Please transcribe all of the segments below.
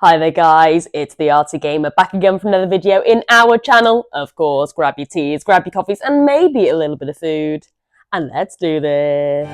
Hi there guys, it's the Arty Gamer back again for another video in our channel. Of course, grab your teas, grab your coffees and maybe a little bit of food. And let's do this.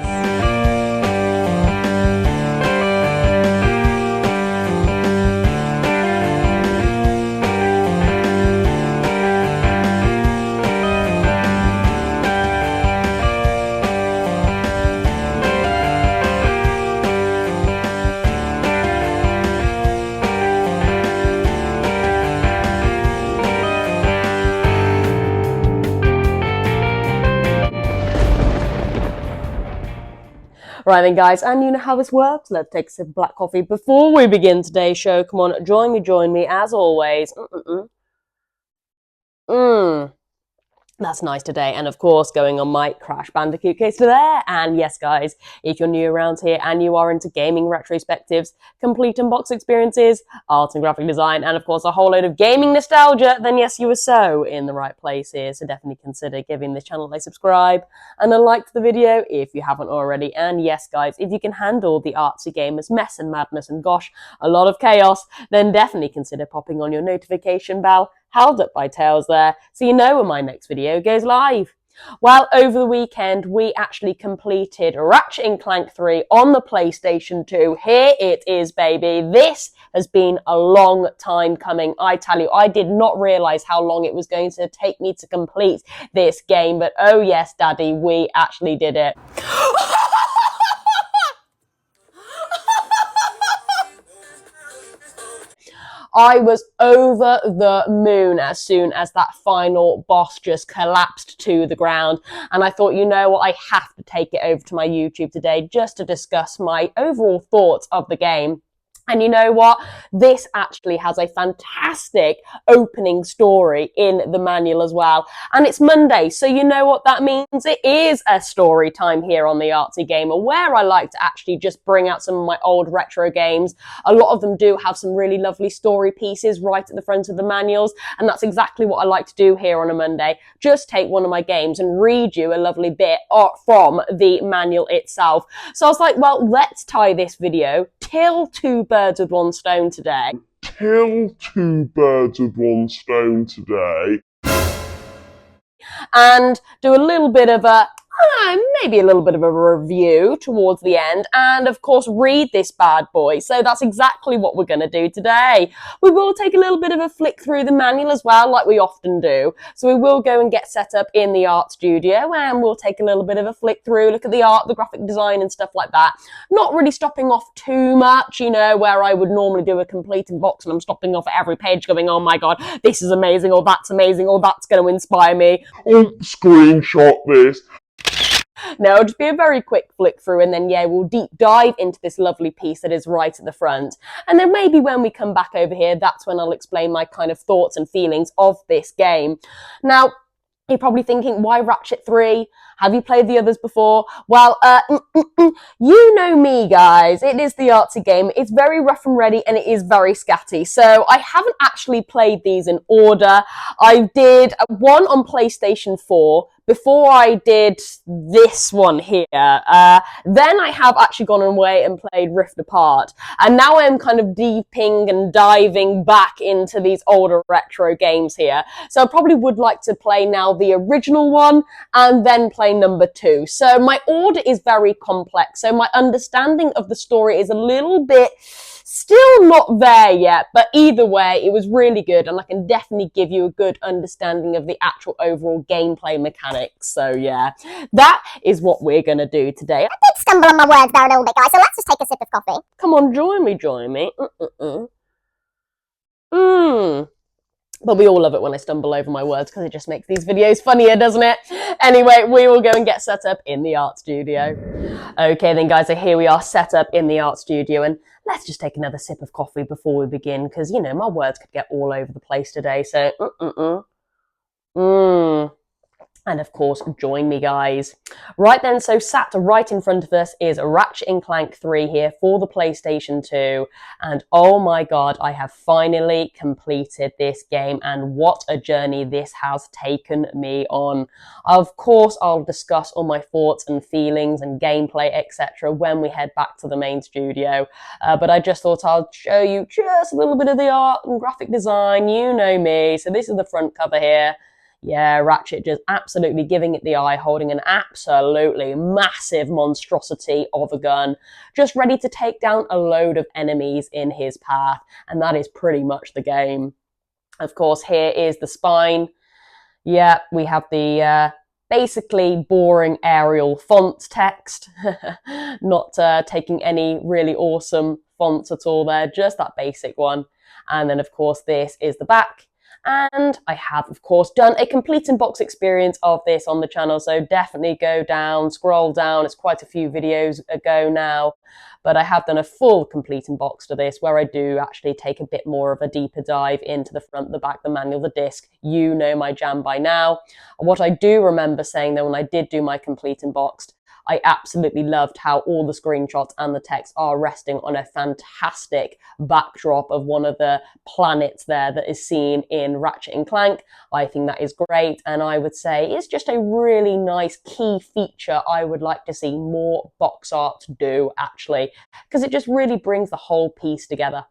Right then guys, and you know how this works. Let's take a sip of black coffee before we begin today's show. Come on, join me as always. That's nice today, and of course going on my Crash Bandicoot case to there. And yes guys, if you're new around here and you are into gaming retrospectives, complete unbox experiences, art and graphic design, and of course a whole load of gaming nostalgia, then yes, you are so in the right place here. So definitely consider giving this channel a subscribe and a like to the video if you haven't already. And yes guys, if you can handle the artsy gamers mess and madness and gosh, a lot of chaos, then definitely consider popping on your notification bell, held up by Tails there, so you know when my next video goes live. Well, over the weekend, we actually completed Ratchet & Clank 3 on the PlayStation 2. Here it is, baby. This has been a long time coming. I tell you, I did not realize how long it was going to take me to complete this game, but oh yes, Daddy, we actually did it. I was over the moon as soon as that final boss just collapsed to the ground. And I thought, you know what, I have to take it over to my YouTube today just to discuss my overall thoughts of the game. And you know what? This actually has a fantastic opening story in the manual as well. And it's Monday, so you know what that means? It is a story time here on the Artsy Gamer, where I like to actually just bring out some of my old retro games. A lot of them do have some really lovely story pieces right at the front of the manuals, and that's exactly what I like to do here on a Monday. Just take one of my games and read you a lovely bit from the manual itself. So I was like, well, let's tie this video, kill two birds with one stone today. Kill two birds with one stone today. And do a little bit of maybe a little bit of a review towards the end, and of course read this bad boy. So that's exactly what we're going to do today. We will take a little bit of a flick through the manual as well, like we often do. So we will go and get set up in the art studio, and we'll take a little bit of a flick through, look at the art, the graphic design and stuff like that. Not really stopping off too much, you know, where I would normally do a complete box and I'm stopping off at every page going, oh my god, this is amazing, or that's amazing, or that's going to inspire me. Oh, screenshot this. No, it'll just be a very quick flick through, and then yeah, we'll deep dive into this lovely piece that is right at the front. And then maybe when we come back over here, that's when I'll explain my kind of thoughts and feelings of this game. Now, you're probably thinking, why Ratchet 3? Have you played the others before? Well, you know me, guys. It is the artsy game. It's very rough and ready, and it is very scatty. So I haven't actually played these in order. I did one on PlayStation 4 before I did this one here. Then I have actually gone away and played Rift Apart. And now I'm kind of deeping and diving back into these older retro games here. So I probably would like to play now the original one and then play number 2. So my order is very complex. So my understanding of the story is a little bit still not there yet, but either way, it was really good, and I can definitely give you a good understanding of the actual overall gameplay mechanics. So yeah, that is what we're going to do today. I did stumble on my words there a little bit, guys, so let's just take a sip of coffee. Come on, join me. But we all love it when I stumble over my words because it just makes these videos funnier, doesn't it? Anyway, we will go and get set up in the art studio. Okay then guys, so here we are set up in the art studio, and let's just take another sip of coffee before we begin because, you know, my words could get all over the place today. So, And of course, join me, guys. Right then, so sat right in front of us is Ratchet & Clank 3 here for the PlayStation 2. And oh my god, I have finally completed this game, and what a journey this has taken me on. Of course, I'll discuss all my thoughts and feelings and gameplay, etc. when we head back to the main studio. But I just thought I'll show you just a little bit of the art and graphic design. You know me. So this is the front cover here. Yeah, Ratchet just absolutely giving it the eye, holding an absolutely massive monstrosity of a gun, just ready to take down a load of enemies in his path, and that is pretty much the game. Of course, here is the spine. Yeah, we have the basically boring Arial font text, not taking any really awesome fonts at all there, just that basic one. And then, of course, this is the back. And I have, of course, done a complete in-box experience of this on the channel, so definitely go down, scroll down. It's quite a few videos ago now, but I have done a full complete in-box to this, where I do actually take a bit more of a deeper dive into the front, the back, the manual, the disc. You know my jam by now. What I do remember saying, though, when I did do my complete in-box, I absolutely loved how all the screenshots and the text are resting on a fantastic backdrop of one of the planets there that is seen in Ratchet & Clank. I think that is great, and I would say it's just a really nice key feature I would like to see more box art do, actually, because it just really brings the whole piece together.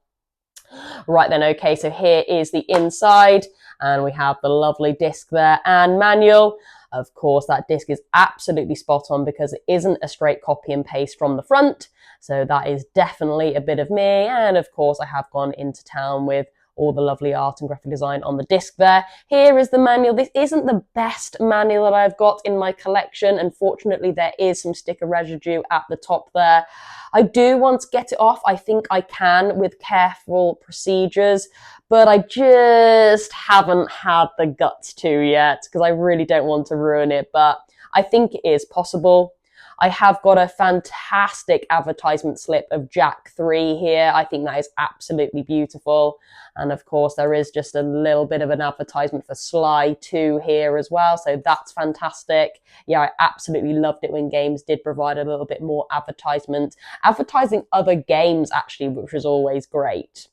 Right then, okay, so here is the inside, and we have the lovely disc there and manual. Of course, that disc is absolutely spot on because it isn't a straight copy and paste from the front. So that is definitely a bit of me. And of course, I have gone into town with all the lovely art and graphic design on the disc there. Here is the manual. This isn't the best manual that I've got in my collection. Unfortunately, there is some sticker residue at the top there. I do want to get it off. I think I can with careful procedures, but I just haven't had the guts to yet because I really don't want to ruin it, but I think it is possible. I have got a fantastic advertisement slip of Jack 3 here. I think that is absolutely beautiful. And of course, there is just a little bit of an advertisement for Sly 2 here as well. So that's fantastic. Yeah, I absolutely loved it when games did provide a little bit more advertisement. Advertising other games, actually, which was always great.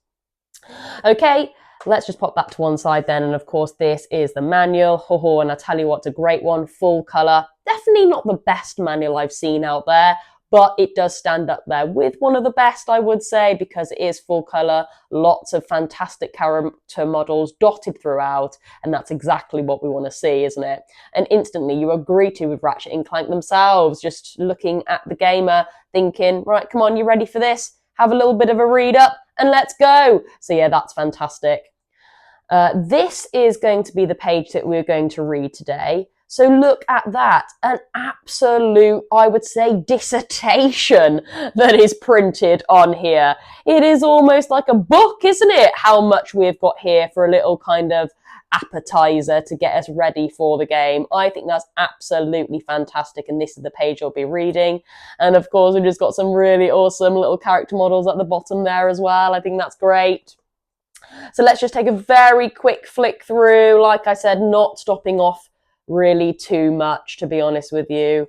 Okay, let's just pop that to one side then. And of course, this is the manual. And I tell you what, it's a great one, full color. Definitely not the best manual I've seen out there, but it does stand up there with one of the best, I would say, because it is full color, lots of fantastic character models dotted throughout, and that's exactly what we want to see, isn't it? And instantly you agree to with Ratchet & Clank themselves, just looking at the gamer, thinking, right, come on, you ready for this? Have a little bit of a read up, and let's go. So yeah, that's fantastic. This is going to be the page that we're going to read today. So look at that, an absolute, I would say, dissertation that is printed on here. It is almost like a book, isn't it? How much we've got here for a little kind of appetizer to get us ready for the game. I think that's absolutely fantastic, and this is the page I'll be reading. And of course, we've just got some really awesome little character models at the bottom there as well. I think that's great. So let's just take a very quick flick through. Like I said, not stopping off really too much, to be honest with you.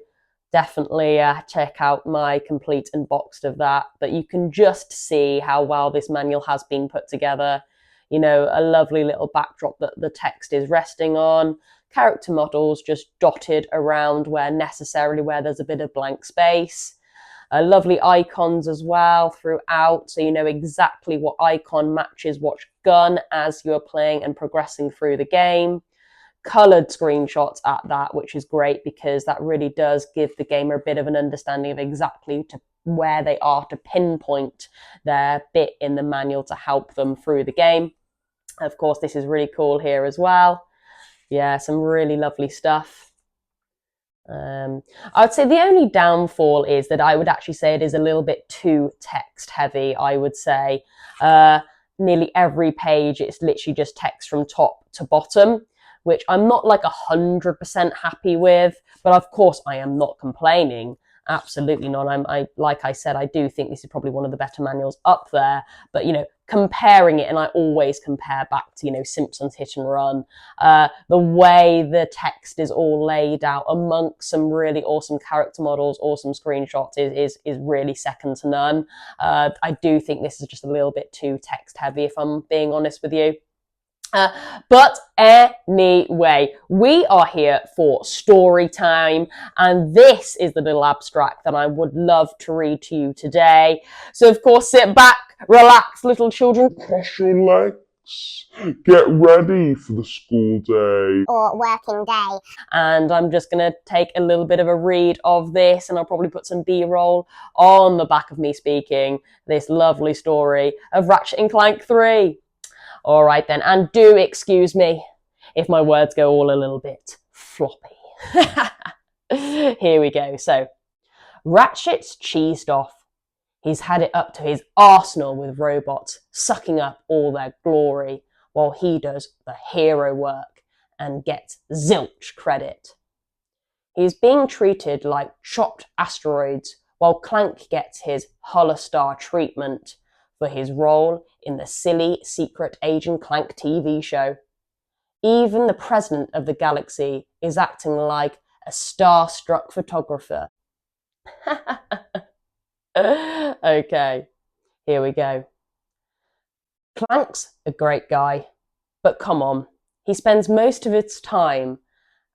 Definitely check out my complete unboxed of that. But you can just see how well this manual has been put together. You know, a lovely little backdrop that the text is resting on. Character models just dotted around where necessarily, where there's a bit of blank space. Lovely icons as well throughout, so you know exactly what icon matches what gun as you're playing and progressing through the game. Coloured screenshots at that, which is great because that really does give the gamer a bit of an understanding of exactly where they are to pinpoint their bit in the manual to help them through the game. Of course, this is really cool here as well. Yeah, some really lovely stuff. I would say the only downfall is that I would actually say it is a little bit too text heavy, I would say. Nearly every page, it's literally just text from top to bottom, which I'm not like 100% happy with, but of course I am not complaining. Absolutely not. Like I said, I do think this is probably one of the better manuals up there, but you know, comparing it, and I always compare back to, you know, Simpsons Hit and Run, the way the text is all laid out amongst some really awesome character models, awesome screenshots is really second to none. I do think this is just a little bit too text heavy, if I'm being honest with you. But anyway, we are here for story time, and this is the little abstract that I would love to read to you today. So of course, sit back, relax, little children, Cross your legs. Get ready for the school day. Or working day. and I'm just going to take a little bit of a read of this, and I'll probably put some B-roll on the back of me speaking this lovely story of Ratchet & Clank 3. All right then, and do excuse me if my words go all a little bit floppy. Here we go. So, Ratchet's cheesed off. He's had it up to his arsenal with robots, sucking up all their glory, while he does the hero work and gets zilch credit. He's being treated like chopped asteroids, while Clank gets his Holostar treatment for his role in the silly Secret Agent Clank TV show. Even the president of the galaxy is acting like a star-struck photographer. Okay, here we go. Clank's a great guy, but come on, he spends most of his time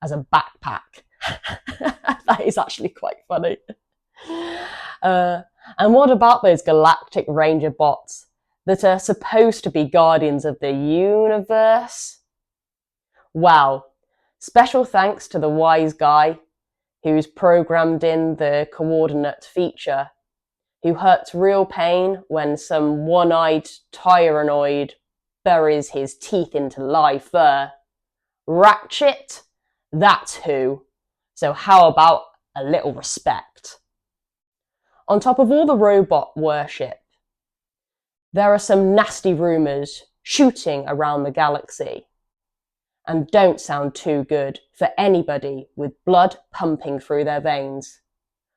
as a backpack. That is actually quite funny. And what about those galactic ranger bots that are supposed to be guardians of the universe? Well, special thanks to the wise guy who's programmed in the coordinate feature, who hurts real pain when some one-eyed tyrannoid buries his teeth into live fur. Ratchet, that's who. So how about a little respect? On top of all the robot worship, there are some nasty rumours shooting around the galaxy, and don't sound too good for anybody with blood pumping through their veins.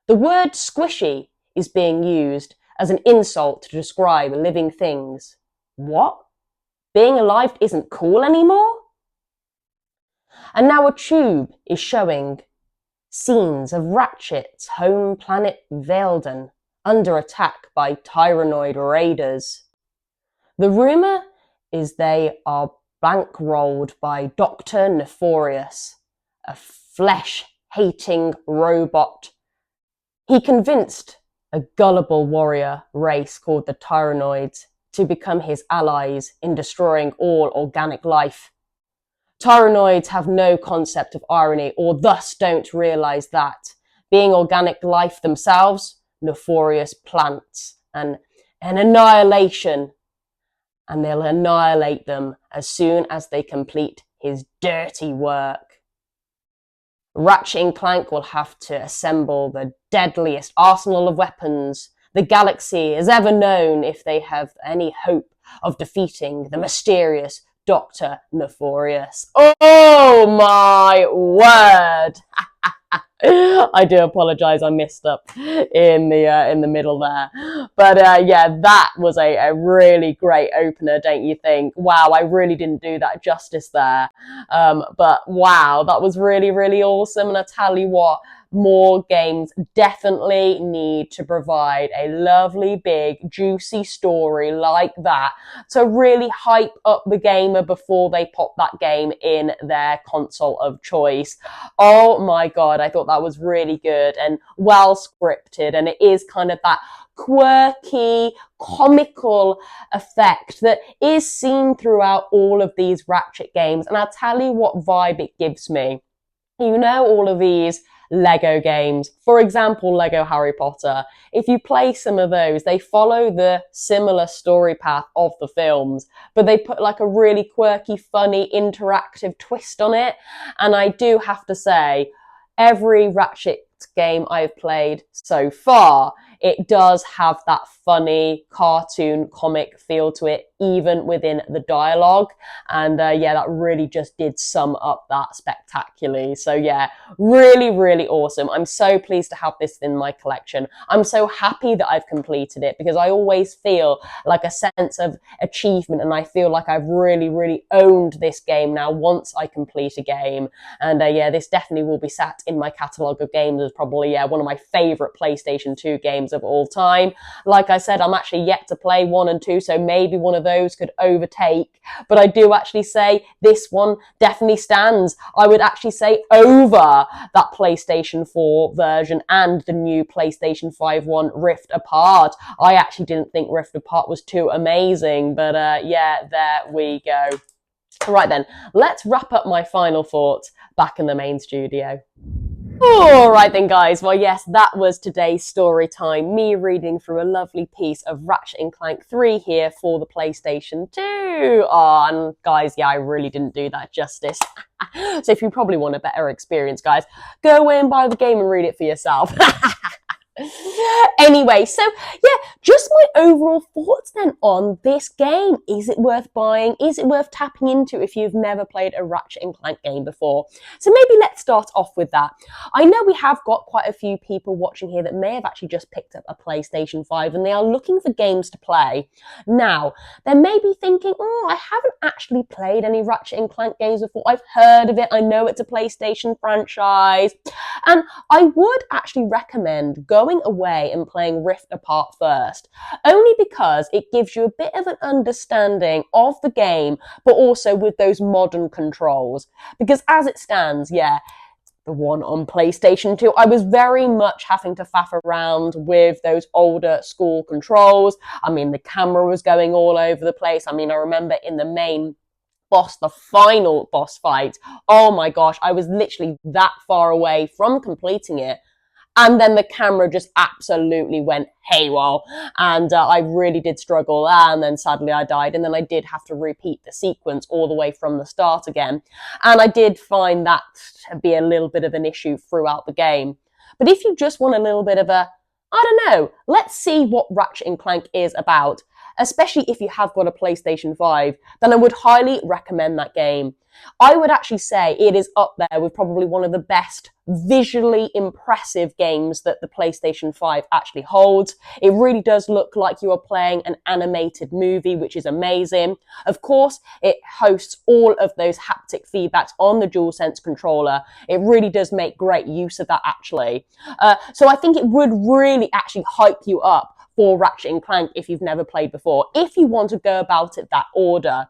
The word squishy is being used as an insult to describe living things. What? Being alive isn't cool anymore? And now a tube is showing scenes of Ratchet's home planet Velden under attack by Tyrannoid raiders. The rumour is they are bankrolled by Dr. Nefarious, a flesh-hating robot. He convinced a gullible warrior race called the Tyrannoids to become his allies in destroying all organic life. Tyrannoids have no concept of irony, or thus don't realise that, being organic life themselves, Nefarious plants an annihilation, and they'll annihilate them as soon as they complete his dirty work. Ratchet & Clank will have to assemble the deadliest arsenal of weapons the galaxy has ever known if they have any hope of defeating the mysterious Dr. Nefarious. Oh my word! I do apologise, I messed up in the middle there. But yeah, that was a really great opener, don't you think? Wow, I really didn't do that justice there. But wow, that was really, really awesome. And I tell you what, more games definitely need to provide a lovely, big, juicy story like that to really hype up the gamer before they pop that game in their console of choice. Oh my god, I thought that was really good and well scripted, and it is kind of that quirky, comical effect that is seen throughout all of these Ratchet games. And I'll tell you what vibe it gives me. You know, all of these Lego games, for example, Lego Harry Potter, if you play some of those, they follow the similar story path of the films, but they put like a really quirky, funny, interactive twist on it. And I do have to say, every Ratchet game I've played so far it does have that funny cartoon comic feel to it, even within the dialogue. And yeah, that really just did sum up that spectacularly. So yeah, really, really awesome. I'm so pleased to have this in my collection. I'm so happy that I've completed it, because I always feel like a sense of achievement, and I feel like I've really, really owned this game now once I complete a game. And yeah, this definitely will be sat in my catalogue of games as probably one of my favourite PlayStation 2 games of all time. Like I said, I'm actually yet to play 1 and 2, so maybe one of those could overtake, but I do actually say this one definitely stands. I would actually say over that PlayStation 4 version and the new PlayStation 5 one, Rift Apart. I actually didn't think Rift Apart was too amazing, but yeah, there we go. Right then, let's wrap up my final thoughts back in the main studio. Alright then guys, well yes, that was today's story time, me reading through a lovely piece of Ratchet & Clank 3 here for the PlayStation 2. Oh, and guys, yeah, I really didn't do that justice. So if you probably want a better experience, guys, go away and buy the game and read it for yourself. Anyway, so yeah, just my overall thoughts then on this game. Is it worth buying? Is it worth tapping into if you've never played a Ratchet & Clank game before? So maybe let's start off with that. I know we have got quite a few people watching here that may have actually just picked up a PlayStation 5 and they are looking for games to play. Now, they may be thinking, oh, I haven't actually played any Ratchet & Clank games before. I've heard of it. I know it's a PlayStation franchise. And I would actually recommend going away and playing Rift Apart first, only because it gives you a bit of an understanding of the game, but also with those modern controls. Because as it stands, yeah, the one on PlayStation 2, I was very much having to faff around with those older school controls. I mean, the camera was going all over the place. I mean, I remember in the main boss, the final boss fight, oh my gosh, I was literally that far away from completing it. And then the camera just absolutely went haywire. And I really did struggle. And then sadly I died. And then I did have to repeat the sequence all the way from the start again. And I did find that to be a little bit of an issue throughout the game. But if you just want a little bit of a, I don't know, let's see what Ratchet & Clank is about, especially if you have got a PlayStation 5, then I would highly recommend that game. I would actually say it is up there with probably one of the best visually impressive games that the PlayStation 5 actually holds. It really does look like you are playing an animated movie, which is amazing. Of course, it hosts all of those haptic feedbacks on the DualSense controller. It really does make great use of that, actually. So I think it would really actually hype you up for Ratchet & Clank if you've never played before, if you want to go about it that order.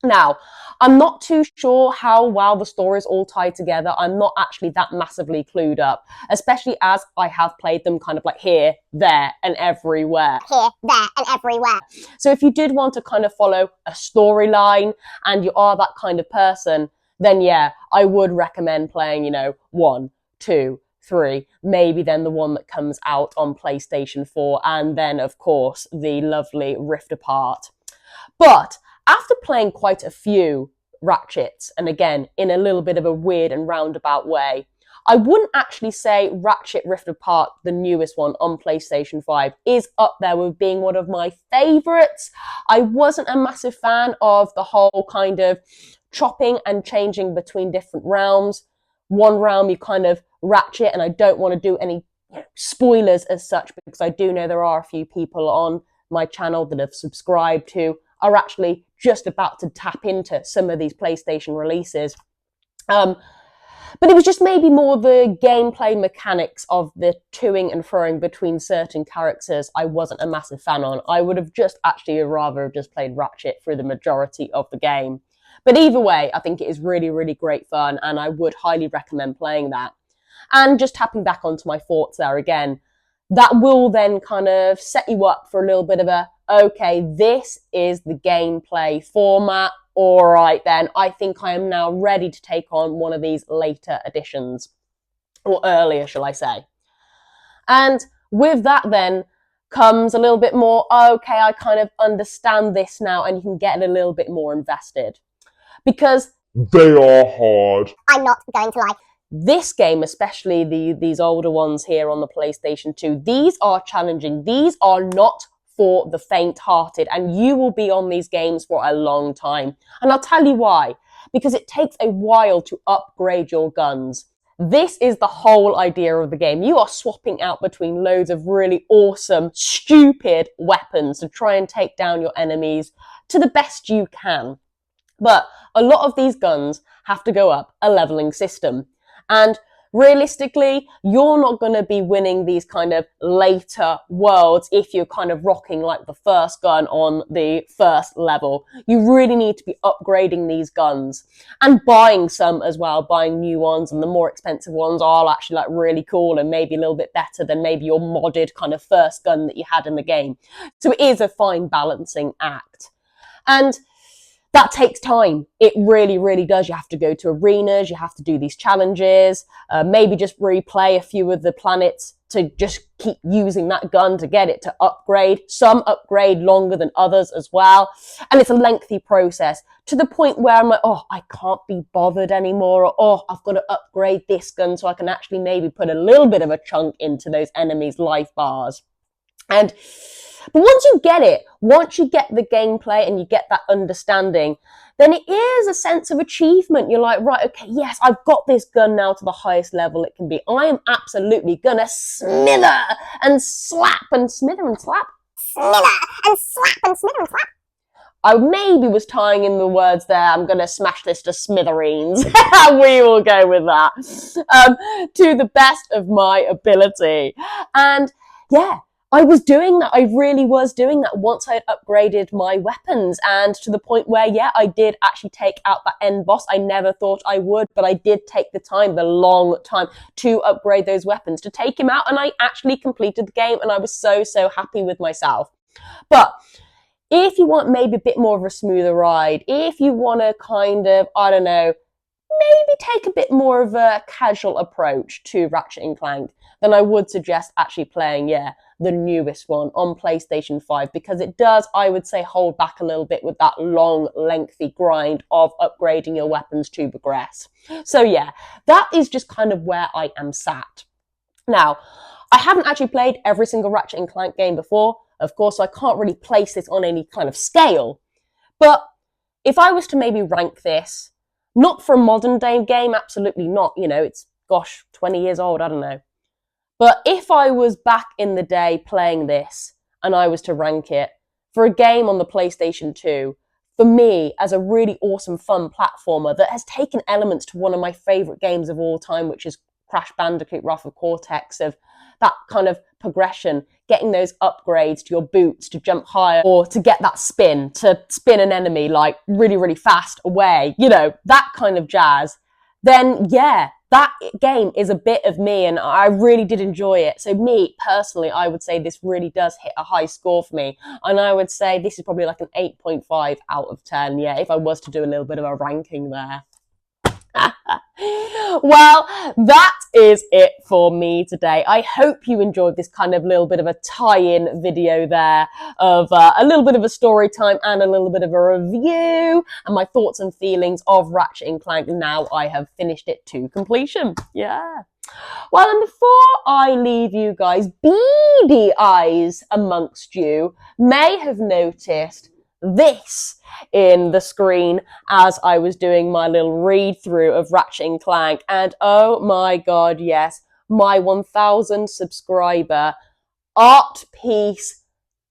Now, I'm not too sure how well the stories all tie together. I'm not actually that massively clued up, especially as I have played them kind of like here, there, and everywhere. Here, there, and everywhere. So if you did want to kind of follow a storyline and you are that kind of person, then yeah, I would recommend playing, 1, 2, 3, maybe then the one that comes out on PlayStation 4, and then, of course, the lovely Rift Apart. But after playing quite a few Ratchets, and again, in a little bit of a weird and roundabout way, I wouldn't actually say Ratchet Rift Apart, the newest one on PlayStation 5, is up there with being one of my favourites. I wasn't a massive fan of the whole kind of chopping and changing between different realms. One realm you kind of ratchet, and I don't want to do any spoilers as such, because I do know there are a few people on my channel that have subscribed to are actually just about to tap into some of these PlayStation releases. But it was just maybe more the gameplay mechanics of the toing and throwing between certain characters I wasn't a massive fan on. I would have just actually rather have just played Ratchet through the majority of the game. But either way, I think it is really, really great fun, and I would highly recommend playing that. And just tapping back onto my thoughts there again, that will then kind of set you up for a little bit of a, okay, this is the gameplay format. All right, then, I think I am now ready to take on one of these later editions. Or earlier, shall I say. And with that then comes a little bit more, okay, I kind of understand this now, and you can get a little bit more invested. Because they are hard. I'm not going to lie. this game, especially these older ones here on the PlayStation 2, these are challenging. These are not for the faint-hearted, and you will be on these games for a long time. And I'll tell you why. Because it takes a while to upgrade your guns. This is the whole idea of the game. You are swapping out between loads of really awesome, stupid weapons to try and take down your enemies to the best you can. But a lot of these guns have to go up a leveling system. And realistically, you're not going to be winning these kind of later worlds if you're kind of rocking like the first gun on the first level. You really need to be upgrading these guns and buying some as well, buying new ones, and the more expensive ones are actually like really cool and maybe a little bit better than maybe your modded kind of first gun that you had in the game. So it is a fine balancing act. And that takes time. It really, really does. You have to go to arenas, you have to do these challenges, maybe just replay a few of the planets to just keep using that gun to get it to upgrade. Some upgrade longer than others as well. And it's a lengthy process to the point where I'm like, oh, I can't be bothered anymore. Or, oh, I've got to upgrade this gun so I can actually maybe put a little bit of a chunk into those enemies' life bars. But once you get it, once you get the gameplay and you get that understanding, then it is a sense of achievement. You're like, right, okay, yes, I've got this gun now to the highest level it can be. I am absolutely gonna smither and slap and smither and slap. Smither and slap and smither and slap. I maybe was tying in the words there. I'm going to smash this to smithereens. We will go with that. To the best of my ability. And yeah, I was doing that. I really was doing that once I had upgraded my weapons, and to the point where, yeah, I did actually take out that end boss. I never thought I would, but I did take the time, the long time, to upgrade those weapons, to take him out, and I actually completed the game, and I was so, so happy with myself. But if you want maybe a bit more of a smoother ride, if you want to kind of, I don't know, maybe take a bit more of a casual approach to Ratchet & Clank, then I would suggest actually playing, the newest one on PlayStation 5, because it does, I would say, hold back a little bit with that long, lengthy grind of upgrading your weapons to progress. So yeah, that is just kind of where I am sat. Now, I haven't actually played every single Ratchet & Clank game before, of course, so I can't really place this on any kind of scale. But if I was to maybe rank this, not for a modern day game, absolutely not, it's, 20 years old, I don't know. But if I was back in the day playing this and I was to rank it for a game on the PlayStation 2, for me, as a really awesome, fun platformer that has taken elements to one of my favourite games of all time, which is Crash Bandicoot Wrath of Cortex, of that kind of progression, getting those upgrades to your boots to jump higher or to get that spin, to spin an enemy like really, really fast away, that kind of jazz, then yeah, that game is a bit of me, and I really did enjoy it. So me, personally, I would say this really does hit a high score for me. And I would say this is probably like an 8.5 out of 10, if I was to do a little bit of a ranking there. Well, that is it for me today. I hope you enjoyed this kind of little bit of a tie-in video there of a little bit of a story time and a little bit of a review and my thoughts and feelings of Ratchet & Clank now I have finished it to completion. Yeah. Well, and before I leave you guys, beady eyes amongst you may have noticed this in the screen as I was doing my little read through of Ratchet & Clank, and oh my god, yes, my 1000 subscriber art piece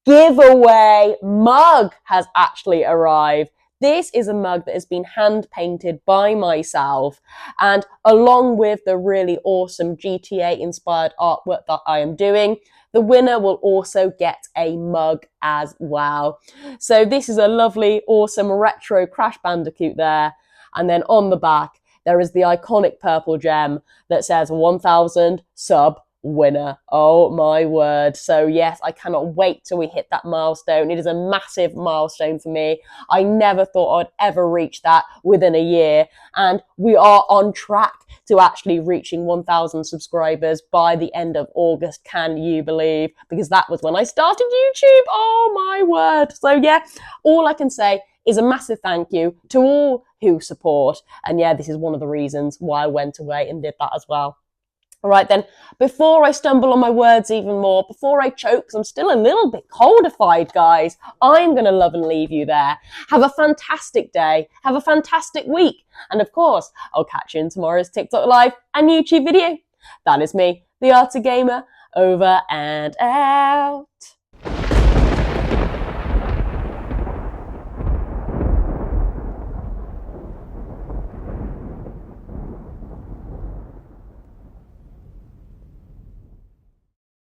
giveaway mug has actually arrived. This is a mug that has been hand painted by myself, and along with the really awesome GTA inspired artwork that I am doing, the winner will also get a mug as well. So this is a lovely, awesome retro Crash Bandicoot there. And then on the back, there is the iconic purple gem that says 1000 sub winner. Oh my word. So yes, I cannot wait till we hit that milestone. It is a massive milestone for me. I never thought I'd ever reach that within a year. And we are on track to actually reaching 1000 subscribers by the end of August. Can you believe? Because that was when I started YouTube. Oh my word. So yeah, all I can say is a massive thank you to all who support. And yeah, this is one of the reasons why I went away and did that as well. All right then, before I stumble on my words even more, before I choke, because I'm still a little bit coldified, guys, I'm going to love and leave you there. Have a fantastic day. Have a fantastic week. And of course, I'll catch you in tomorrow's TikTok Live and YouTube video. That is me, the Artie Gamer, over and out.